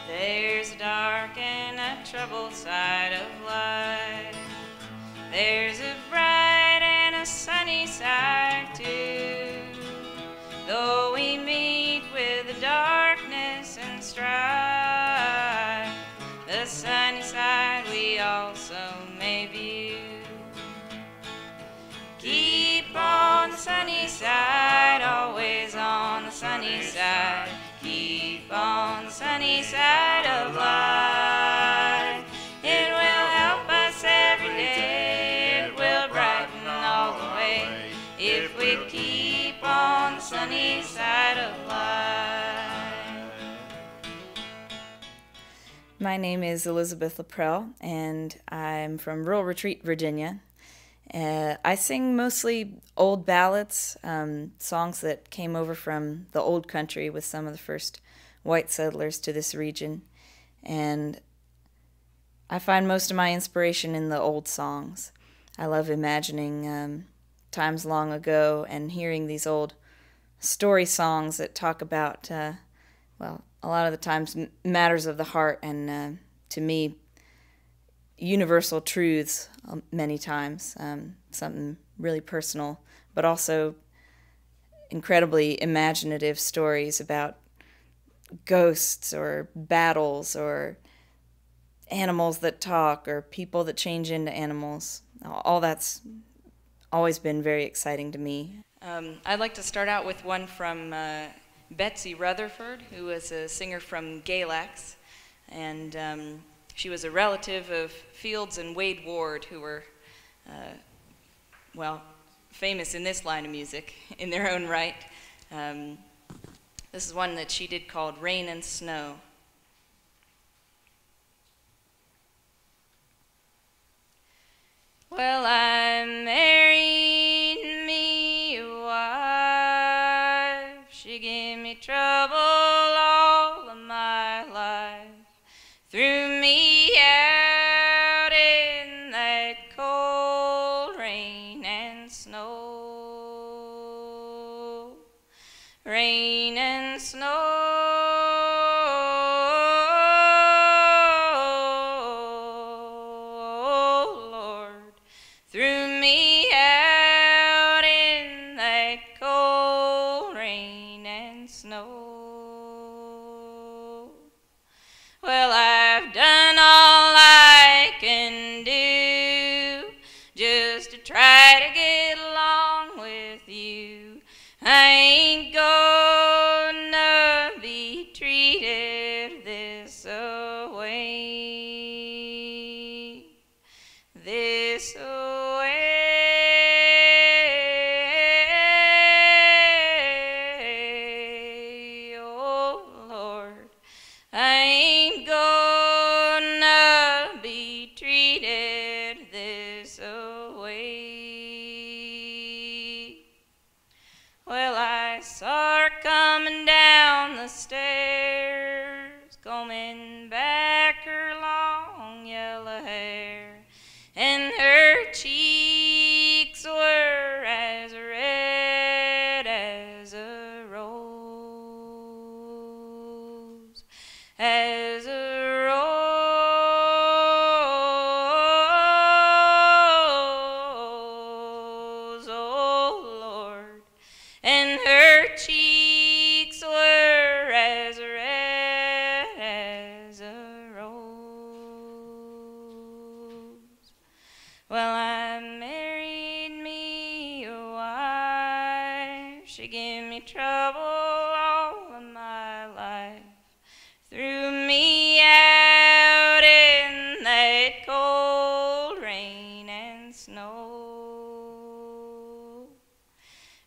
There's a dark and a troubled side of life. There's a bright and a sunny side too. Though we meet with the darkness and strife, the sunny side we also may view. Keep on the sunny side, always on the sunny side. Keep on the sunny side of life. It will help us every day, it will brighten all the way, if we keep on the sunny side of life. My name is Elizabeth LaPrelle, and I'm from Rural Retreat, Virginia. I sing mostly old ballads, songs that came over from the old country with some of the first white settlers to this region. And I find most of my inspiration in the old songs. I love imagining times long ago and hearing these old story songs that talk about, well, a lot of the times matters of the heart and, to me, universal truths many times, something really personal, but also incredibly imaginative stories about ghosts or battles or animals that talk or people that change into animals. All that's always been very exciting to me. I'd like to start out with one from Betsy Rutherford, who was a singer from Galax, and she was a relative of Fields and Wade Ward, who were, well, famous in this line of music in their own right. This is one that she did called Rain and Snow. Well, I married me a wife. She gave me trouble all of my life. Threw me out in that cold rain and snow. Rain and snow. Well, I've done all I can do just to try to get along with you. I ain't gonna be treated this way, this way. Oh, Lord, I ain't gonna be treated this way. Well, I saw her coming down the stairs, combing back her long yellow hair, and her cheeks were as red as a rose, as a rose, oh Lord, and her cheeks were as red as a rose. Well, I married me a wife. She gave me trouble all of my life. Threw me out in that cold rain and snow.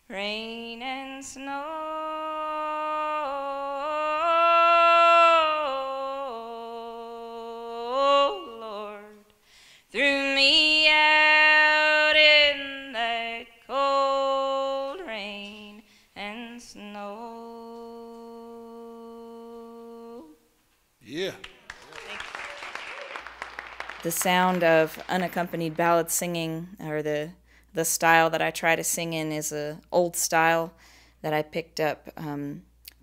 Rain and snow. Oh, Lord, threw me out in that cold rain and snow. Yeah. The sound of unaccompanied ballad singing, or the style that I try to sing in, is a old style that I picked up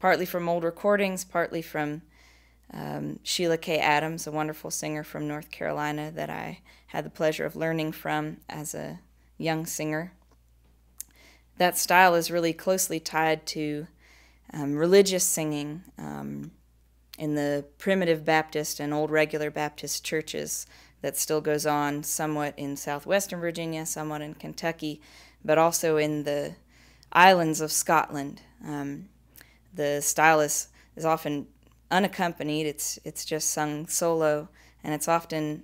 partly from old recordings, partly from Sheila K. Adams, a wonderful singer from North Carolina that I had the pleasure of learning from as a young singer. That style is really closely tied to religious singing in the primitive Baptist and old regular Baptist churches that still goes on somewhat in southwestern Virginia, somewhat in Kentucky, but also in the islands of Scotland. The style is often unaccompanied. It's just sung solo, and it's often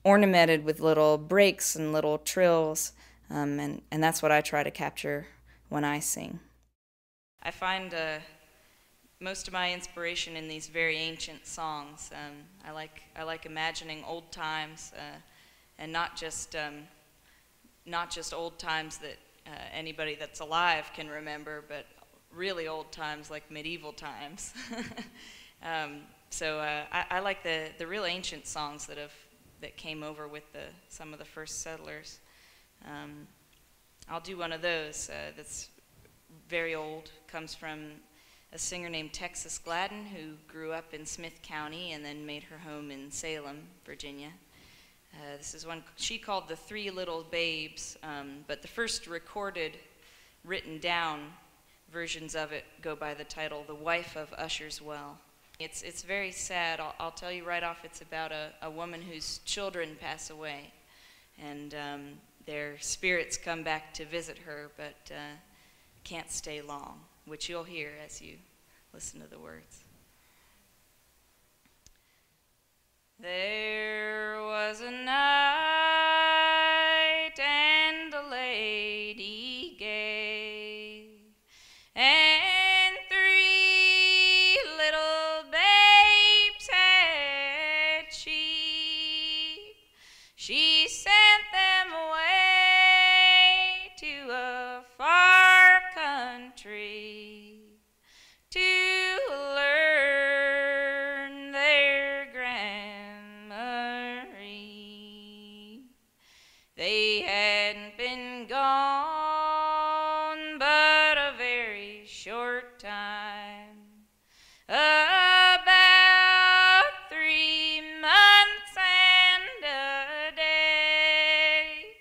ornamented with little breaks and little trills, and that's what I try to capture when I sing. I find most of my inspiration in these very ancient songs. I like imagining old times, and not just old times that anybody that's alive can remember, but really old times like medieval times. So I like the real ancient songs that came over with some of the first settlers. I'll do one of those that's very old. Comes from a singer named Texas Gladden, who grew up in Smith County and then made her home in Salem, Virginia. This is one she called The Three Little Babes, but the first recorded, written down versions of it go by the title The Wife of Usher's Well. It's very sad. I'll tell you right off, it's about a woman whose children pass away, and their spirits come back to visit her, but can't stay long, which you'll hear as you listen to the words. There was a night and a lady gay, and three little babes had she. She sent them away to a far country to learn their grammar. They hadn't been gone but a very short time, about 3 months and a day,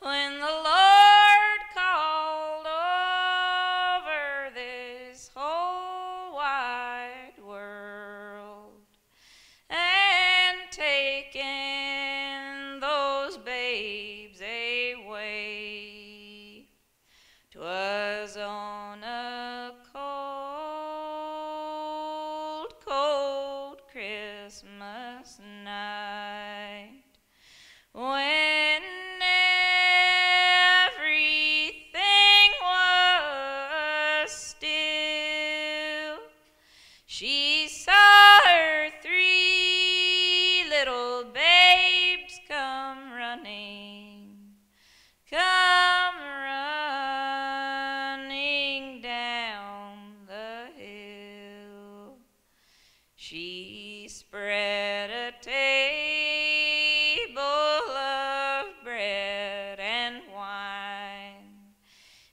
when the Lord called over this whole wide world and taken those babes away. 'Twas on a cold, cold Christmas night, when everything was still. She saw her 3 little babes come running down the hill. She spread a table of bread and wine,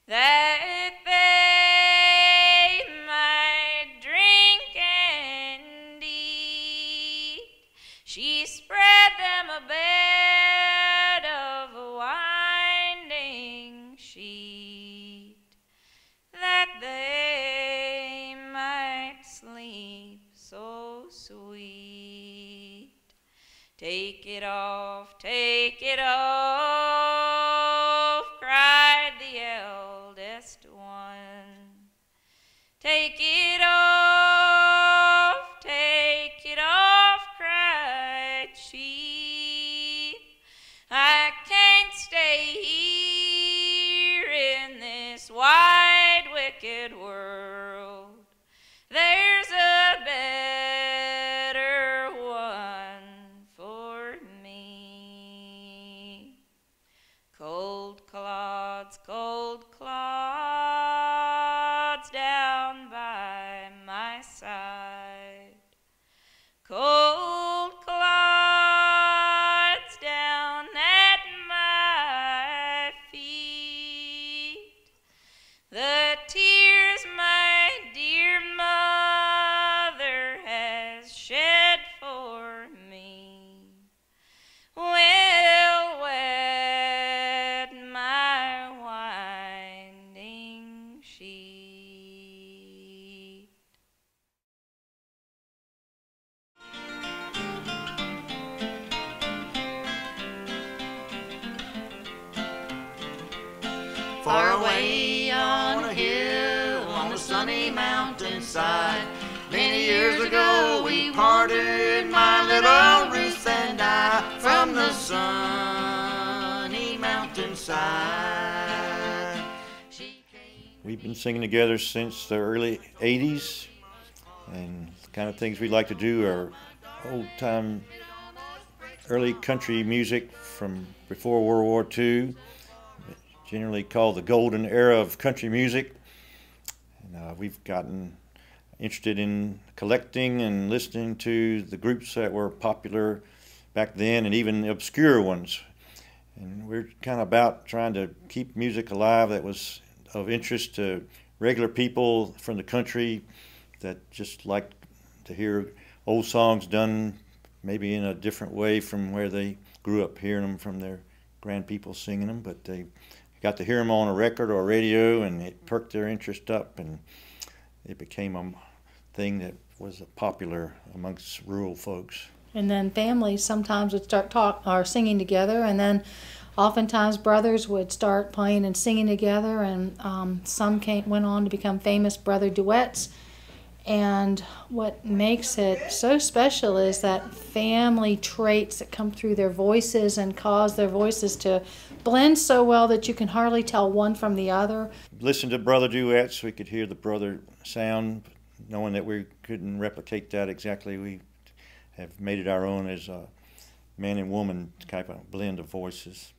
that they might drink and eat. She spread them a bed of a winding sheet, that they might sleep so sweet. Take it off, cried the eldest one. Take it off, cried she. I can't stay here in this wide, wicked world. There's a better one for me. far away on a hill on the sunny mountainside. Many years ago we parted, my little Ruth and I, from the sunny mountainside. We've been singing together since the early 80s, and the kind of things we like to do are old-time early country music from before World War II, generally called the golden era of country music. And we've gotten interested in collecting and listening to the groups that were popular back then and even obscure ones. And we're kind of about trying to keep music alive that was of interest to regular people from the country that just like to hear old songs done maybe in a different way from where they grew up hearing them from their grandpeople singing them, but they got to hear them on a record or a radio, and it perked their interest up, and it became a thing that was popular amongst rural folks. And then families sometimes would start singing together, and then oftentimes brothers would start playing and singing together, and some went on to become famous brother duets. And what makes it so special is that family traits that come through their voices and cause their voices to blend so well that you can hardly tell one from the other. Listen to brother duets, we could hear the brother sound, knowing that we couldn't replicate that exactly. We have made it our own as a man and woman type of blend of voices.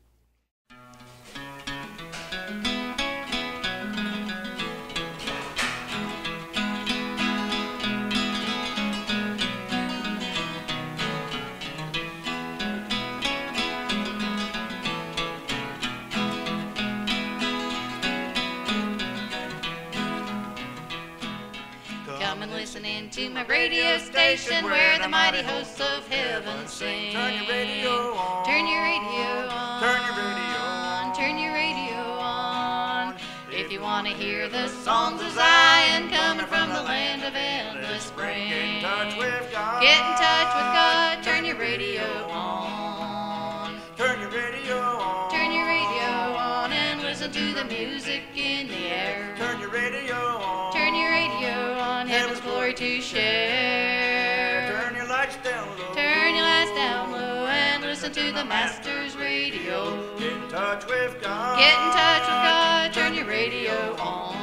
Listening to my radio station where the mighty hosts of heaven sing. Turn your radio on. Turn your radio on. Turn your radio on. Turn your radio on. If you want to hear the songs of Zion coming from the land of endless spring. Get in touch with God. Get in touch with God. Turn your radio on. Turn your radio on. Turn your radio on and listen to the music in the air. Turn your radio on. Turn your radio on. Heaven's glory to share. Turn your lights down low. Turn your lights down low and listen to the Master's radio. Get in touch with God. Get in touch with God. Turn your radio on.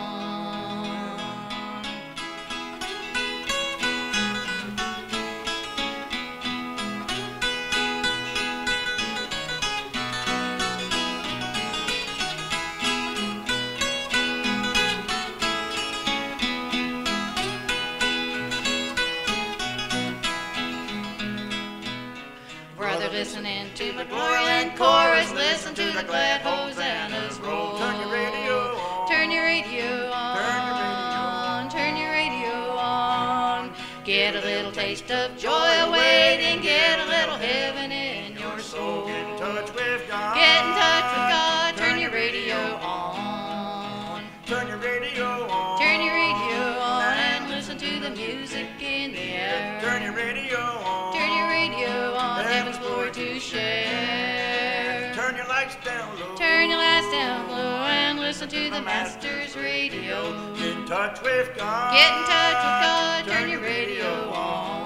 Listening to the glory and chorus, listen to the glad hosannas roll. Turn your radio on. Turn your radio on. Turn your radio on. Get a little taste of joy awaiting. Get a little heaven in your soul. Get in touch with God. Get in touch with God. Turn your radio on. Turn your radio on. Turn your radio on and listen to the music in the air. Turn your radio on. Turn your radio on. Heaven's glory to share. Turn your lights down low. Turn your lights down low and listen to the Master's radio. Get in touch with God. Get in touch with God. Turn your radio on.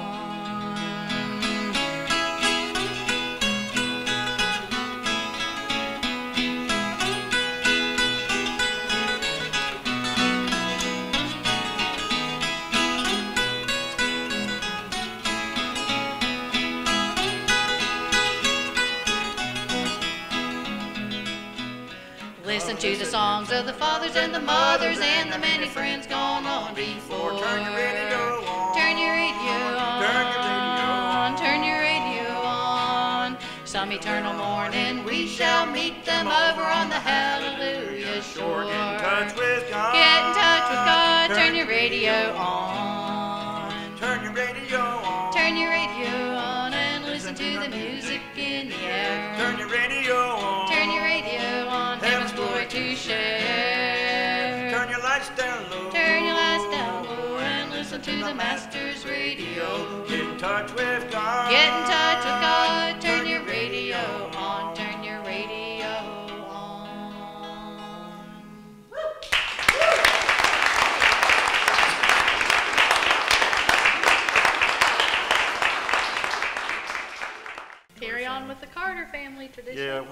Listen to the songs of the fathers and the mothers and the many friends gone on before. Turn your radio on. Turn your radio on. Turn your radio on. Turn your radio on. Some eternal morning we shall meet them over on the Hallelujah shore. Get in touch with God. Get in touch with God. Turn your radio on. Turn your radio on. Turn your radio on and listen to the music in the air. Turn your radio on. Turn your radio on. Heaven's glory to share. Turn your lights down low. Turn your lights down low and listen to the Master's radio. Get in touch with God. Get in touch with God. Turn your radio on. Turn your radio on. on with the Carter family tradition. Yeah,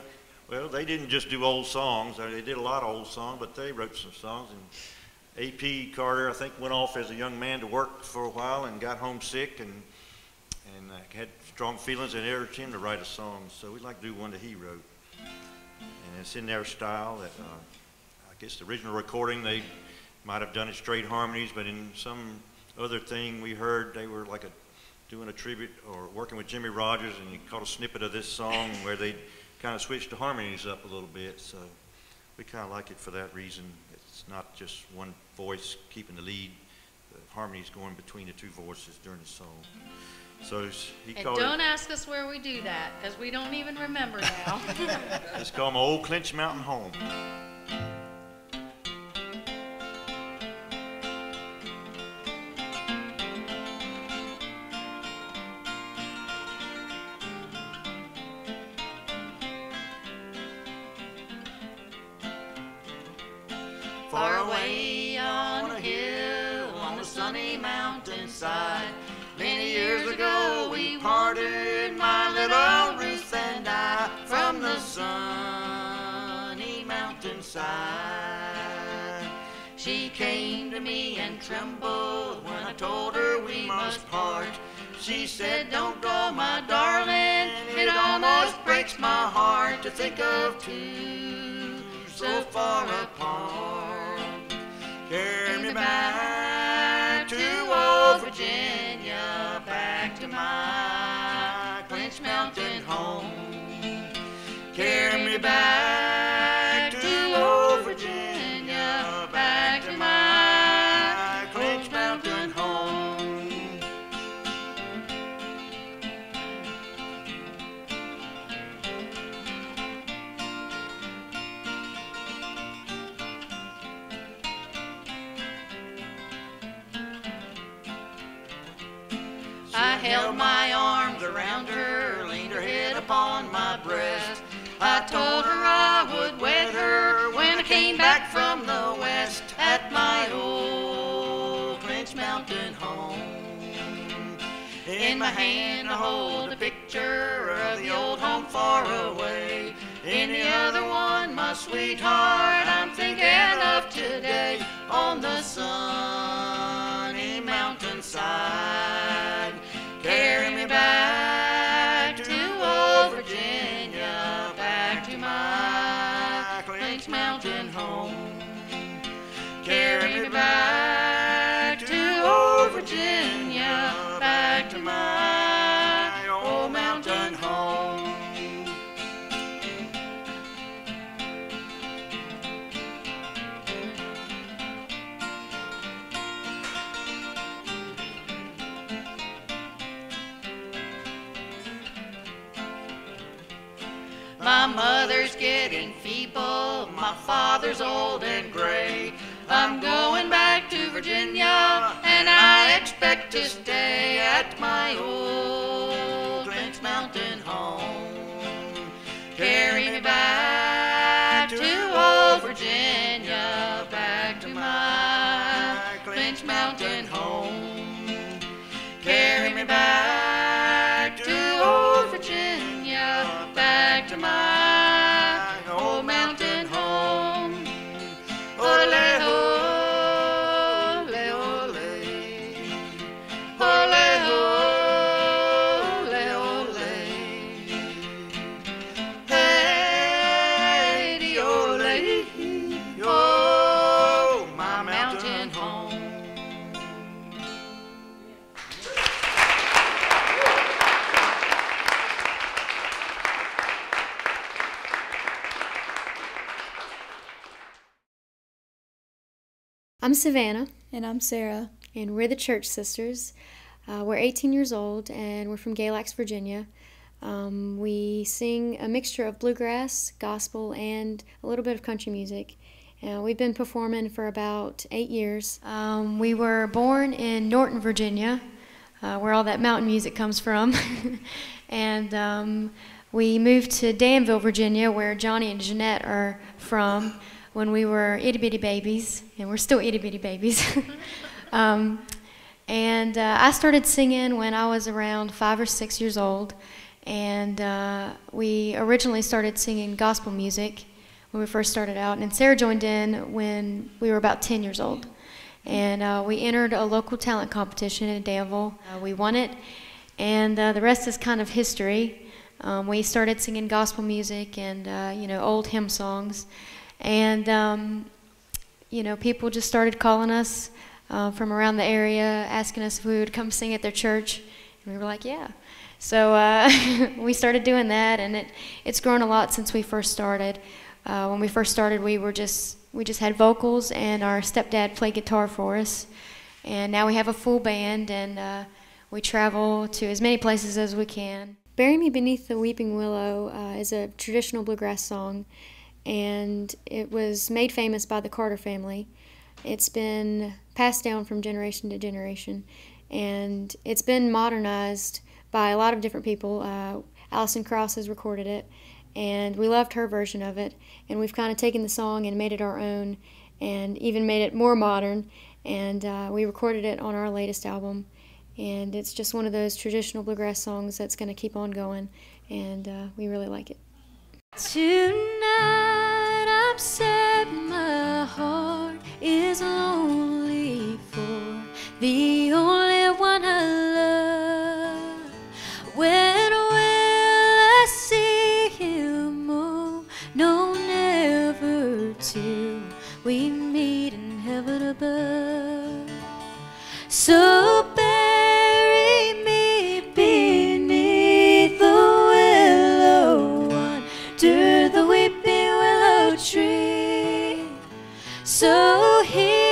well, they didn't just do old songs. They did a lot of old songs, but they wrote some songs. And A.P. Carter, I think, went off as a young man to work for a while and got homesick and had strong feelings and urged him to write a song. So we'd like to do one that he wrote. And it's in their style. That I guess the original recording, they might have done it straight harmonies, but in some other thing we heard, they were like doing a tribute or working with Jimmy Rogers, and you caught a snippet of this song where they kind of switched the harmonies up a little bit. So we kind of like it for that reason. It's not just one voice keeping the lead. The harmonies going between the two voices during the song. So he called it. And don't ask us where we do that, because we don't even remember now. It's called My Old Clinch Mountain Home. Far away on a hill on the sunny mountainside, many years ago we parted, my little Ruth and I, from the sunny mountainside. She came to me and trembled when I told her we must part. She said, "Don't go, my darling, it almost breaks my heart to think of two so far apart. Carry me back to old Virginia, back to my Clinch Mountain home. Carry me back to old Virginia, back to my Clinch Mountain home." I held my arms around her, leaned her head upon my breast. I told her I would wed her when I came back from the west, at my old Clinch Mountain home. In my hand I hold a picture of the old home far away. In the other one, my sweetheart I'm thinking of today, on the sunny mountainside. Carry me back to old Virginia, back to my Clinch Mountain home. Carry me back to old Virginia, back to my old mountain home. My mother's getting feeble, my father's old and gray. I'm going back to Virginia, and I expect to stay at my old Clinch Mountain home. Carry me back to old Virginia, back to my Clinch Mountain home. Carry me back to old Virginia, back to my old mountain home. Ole ho, ole ole, ole ho, ole ole. Hey, de ole, oh, my mountain home. I'm Savannah. And I'm Sarah. And we're the Church Sisters. We're 18 years old, and we're from Galax, Virginia. We sing a mixture of bluegrass, gospel, and a little bit of country music. We've been performing for about 8 years. We were born in Norton, Virginia, where all that mountain music comes from. And we moved to Danville, Virginia, where Johnny and Jeanette are from, when we were itty-bitty babies, and we're still itty-bitty babies. I started singing when I was around 5 or 6 years old, And we originally started singing gospel music when we first started out, and Sarah joined in when we were about 10 years old. And we entered a local talent competition in Danville. We won it, and the rest is kind of history. We started singing gospel music and old hymn songs, and people just started calling us from around the area, asking us if we would come sing at their church, and we were like, yeah. So we started doing that, and it's grown a lot since we first started. When we first started, we just had vocals, and our stepdad played guitar for us. And now we have a full band, and we travel to as many places as we can. Bury Me Beneath the Weeping Willow is a traditional bluegrass song, and it was made famous by the Carter family. It's been passed down from generation to generation, and it's been modernized by a lot of different people. Alison Krauss has recorded it, and we loved her version of it, and we've kind of taken the song and made it our own, and even made it more modern, and we recorded it on our latest album, and it's just one of those traditional bluegrass songs that's going to keep on going, and we really like it. Tonight I'm sad, my heart is lonely for the only one I love. When will I see him? Oh, no, never till we meet in heaven above. So bury me beneath the willow under the weeping willow tree, so he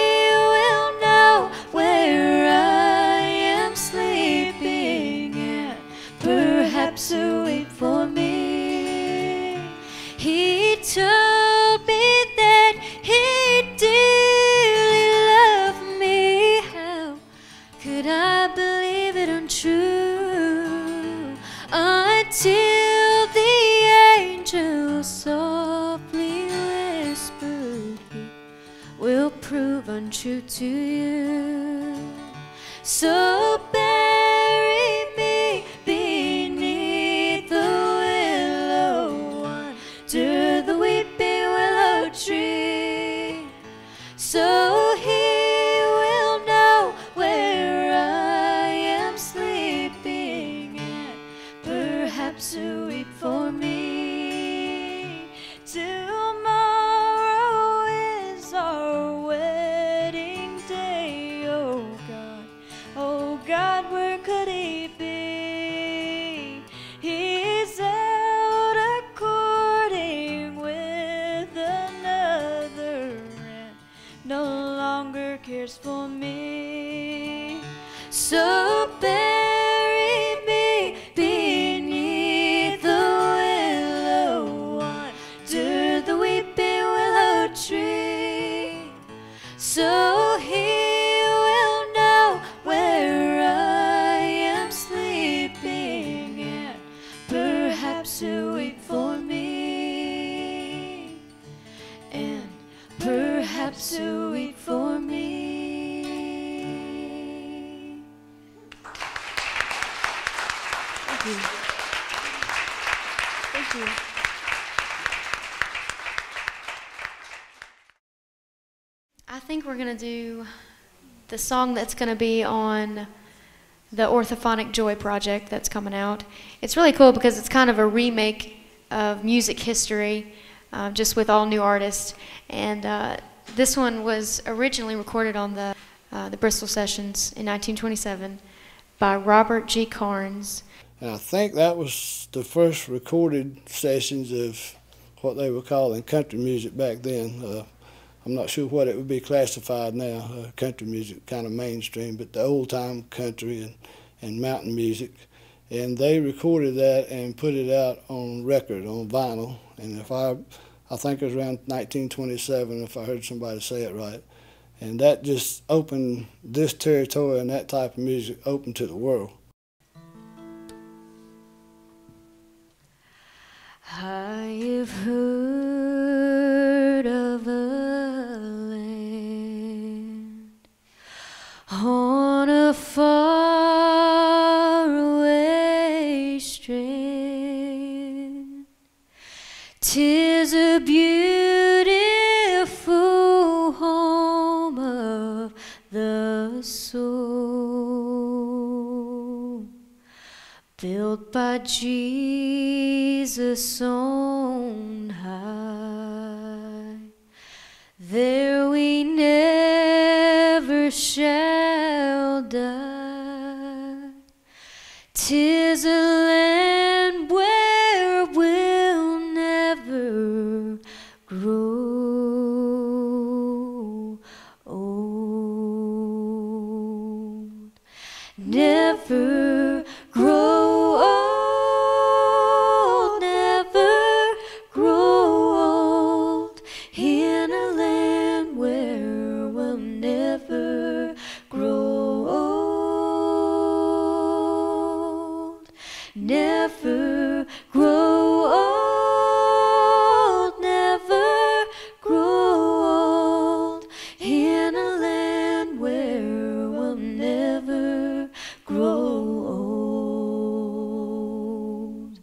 will know where I am sleeping, and perhaps he'll wait for me. He told me that he dearly loved me. How could I believe it untrue until the angel softly whispered, he will prove untrue to you. So bury me beneath the willow under the weeping willow tree, so he will know where I am sleeping, and perhaps he'll weep for me. Tomorrow is our wedding day. Oh God, where could he be? He's out a-courting with another, and no longer cares for me. So bury me beneath the willow under the weeping willow tree, so he will know where I am sleeping, and perhaps he'll wait for me, and perhaps he'll wait for me. Thank you. Thank you. I think we're going to do the song that's going to be on the Orthophonic Joy project that's coming out. It's really cool because it's kind of a remake of music history, just with all new artists. And this one was originally recorded on the Bristol Sessions in 1927 by Robert G. Carnes. And I think that was the first recorded sessions of what they were calling country music back then. I'm not sure what it would be classified now, country music, kind of mainstream, but the old-time country and mountain music. And they recorded that and put it out on record, on vinyl. And I think it was around 1927, if I heard somebody say it right. And that just opened this territory and that type of music open to the world. I've heard of a land on a faraway strand 'Tis a beautiful home of the soul, built by Jesus on high. There we never shall die. 'Tis a land where we'll never grow old. Never grow old, never grow old, in a land where we'll never grow old. Never grow old, never grow old, in a land where we'll never grow old.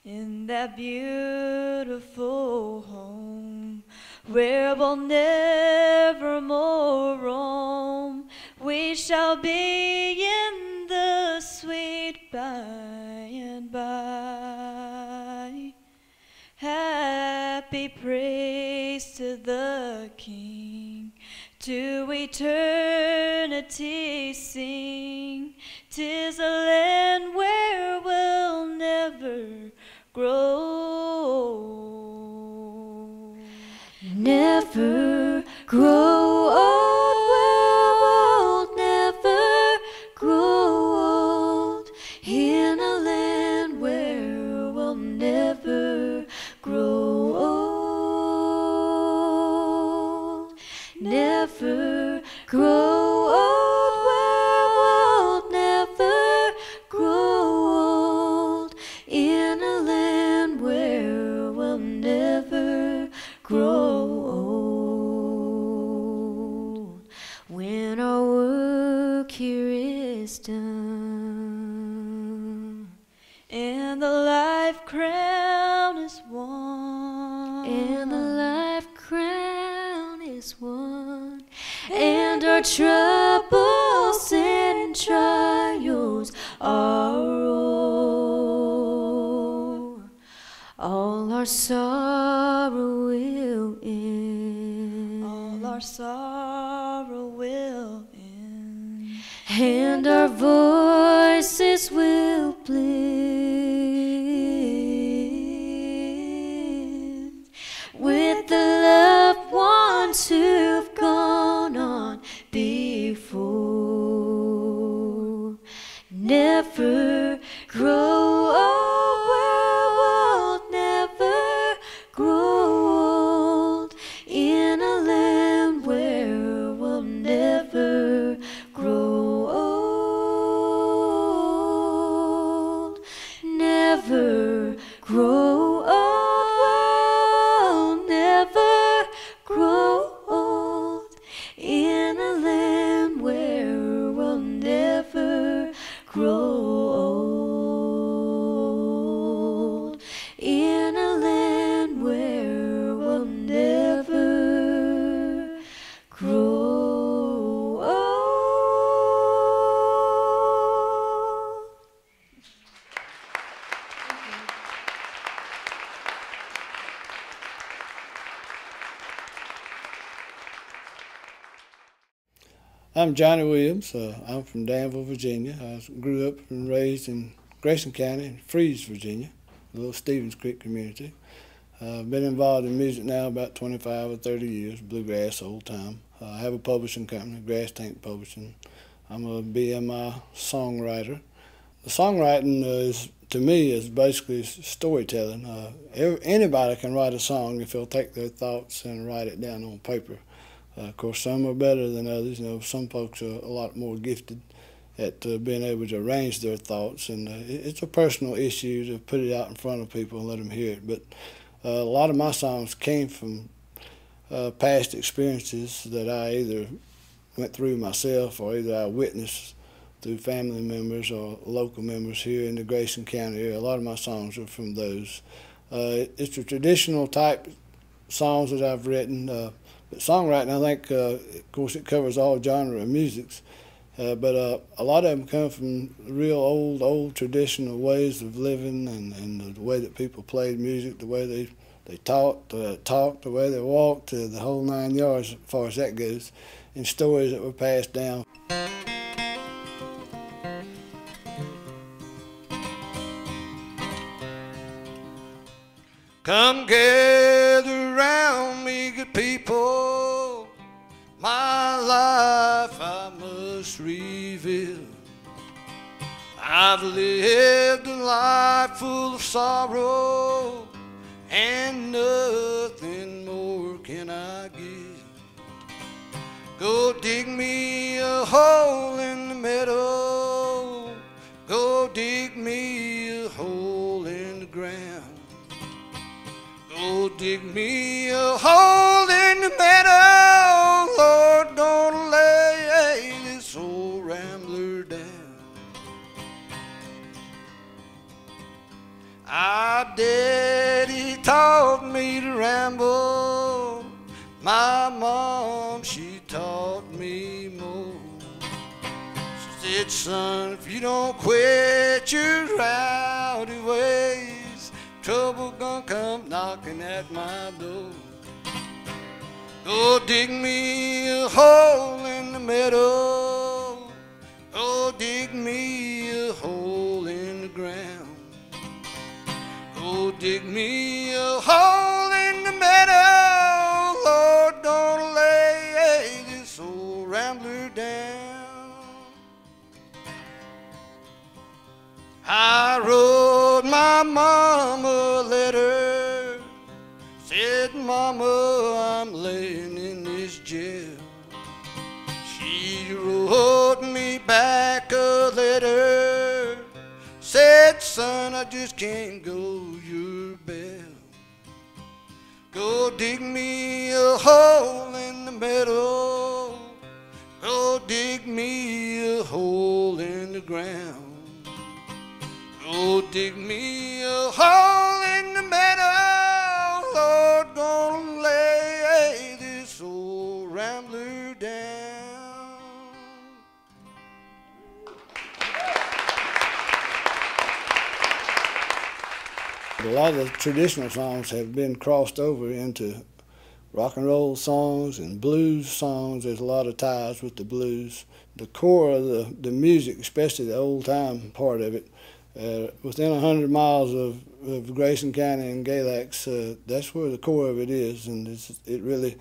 In that beautiful home where we'll never more roam, we shall be in the sweet by and by. Happy praise to the King, to eternity sing. 'Tis a land where we'll never grow. Never grow old, never grow old, in a land where we'll never grow old. Never grow old, where we'll never grow old, in a land where we'll never grow old. When our work here is done and the life crown is won, and the life crown is won, and our troubles and trials are o'er, all our sorrow will end, all our sorrow will end, and our voices will blend with the loved ones who've gone on before. Never grow old, where we'll never grow old, in a land where we'll never grow old. Never grow old, never grow old, in a land where we'll never grow old, in a land where we'll never grow old. I'm Johnny Williams. I'm from Danville, Virginia. I grew up and raised in Grayson County in Freeze, Virginia, the little Stevens Creek community. I've been involved in music now about 25 or 30 years, Bluegrass, Oldtime. I have a publishing company, Grass Tank Publishing. I'm a BMI songwriter. The songwriting to me is basically storytelling. Anybody can write a song if they'll take their thoughts and write it down on paper. Of course, some are better than others. You know, some folks are a lot more gifted at being able to arrange their thoughts, and it's a personal issue to put it out in front of people and let them hear it. But a lot of my songs came from past experiences that I either went through myself or either I witnessed through family members or local members here in the Grayson County area. A lot of my songs are from those. It's a traditional type songs that I've written. But songwriting, I think, of course, it covers all genre of musics. But a lot of them come from real old traditional ways of living and the way that people played music, the way they talked, the way they walked, the whole 9 yards as far as that goes, and stories that were passed down. Come gather round me, good people, my life I must reveal. I've lived a life full of sorrow, and nothing more can I give. Go dig me a hole in the meadow, go dig me a hole in the ground. Go dig me a hole in the meadow, Lord, gonna lay this old rambler down. Our daddy taught me to ramble, my mom, she taught me more. She said, son, if you don't quit your rowdy ways, trouble gonna come knocking at my door. Go dig me a hole in the meadow, go dig me a hole in the ground. Go dig me a hole in the meadow, Lord, don't lay this old rambler down. I wrote my mama a letter, said, Mama, I'm laying in this jail. She wrote me back a letter, said, son, I just can't go your bail. Go dig me a hole in the meadow, go dig me a hole in the ground. Go dig me a hole in the meadow, Lord, gonna lay this old rambler down. A lot of the traditional songs have been crossed over into rock and roll songs and blues songs. There's a lot of ties with the blues. The core of the music, especially the old time part of it, within 100 miles of Grayson County and Galax, that's where the core of it is. And it really,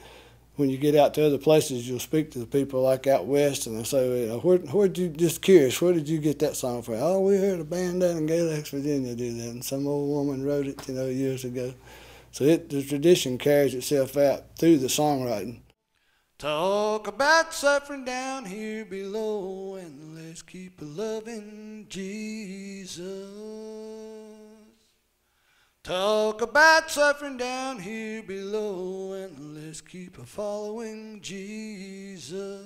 when you get out to other places, you'll speak to the people like out west, and they'll say, where'd you, just curious, where did you get that song from? Oh, we heard a band down in Galax, Virginia do that, and some old woman wrote it, years ago. So the tradition carries itself out through the songwriting. Talk about suffering down here below, and let's keep loving Jesus. Talk about suffering down here below, and let's keep following Jesus.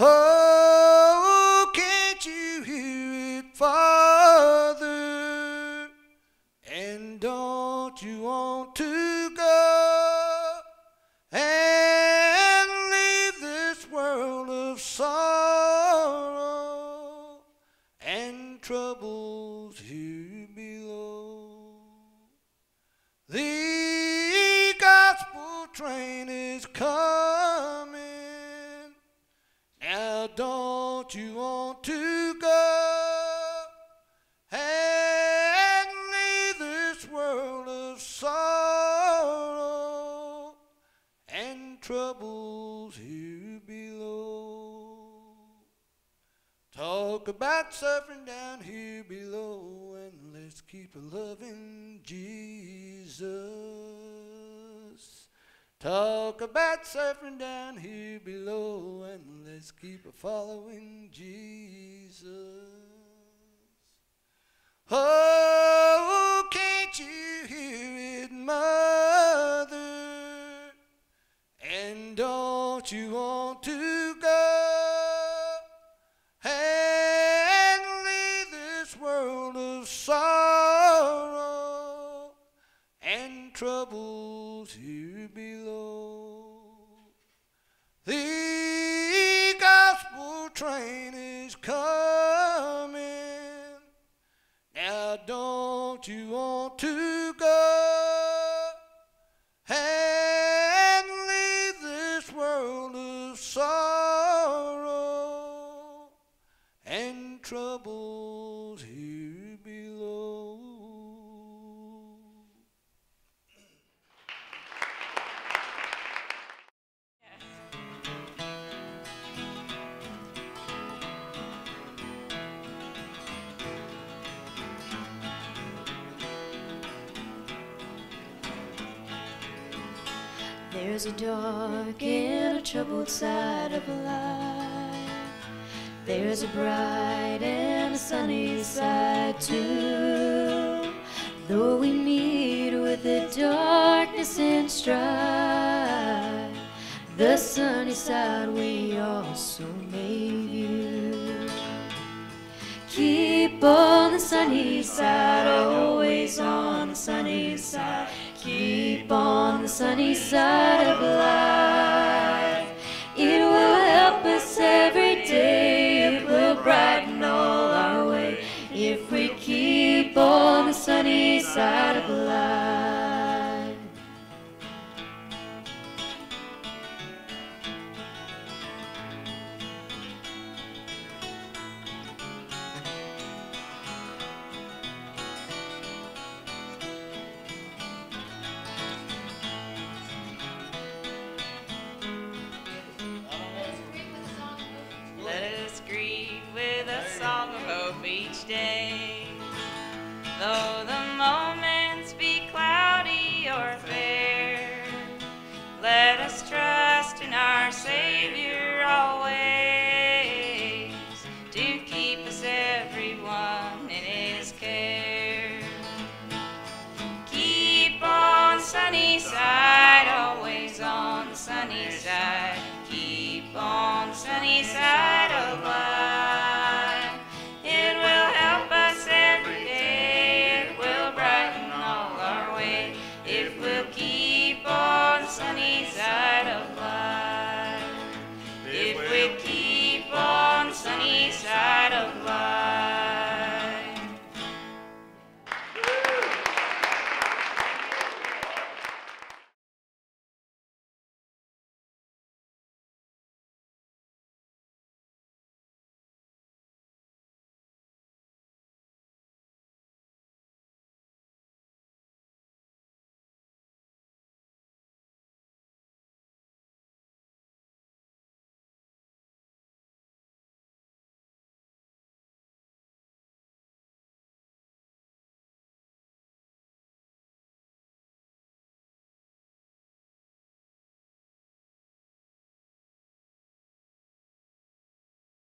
Oh, can't you hear it, Father? And don't you want to go and leave this world of sorrow and troubles here below? The gospel train is coming. Now don't you want to go and leave this world of sorrow and troubles here below? Talk about suffering down here below, and let's keep loving Jesus. Talk about suffering down here below, and let's keep following Jesus. Oh, can't you hear it, Mother? And don't you want to go and leave this world of sorrow troubles here below. The gospel train is coming. Now don't you want to go and leave this world of sorrow and troubles here below? There's a dark and a troubled side of life. There's a bright and a sunny side too. Though we meet with the darkness and strife, the sunny side we also may view. Keep on the sunny side, always on the sunny side. Keep on the sunny side of life. It will help us every day. It will brighten all our way if we keep on the sunny side of life. Let us greet with a song of hope each day. Though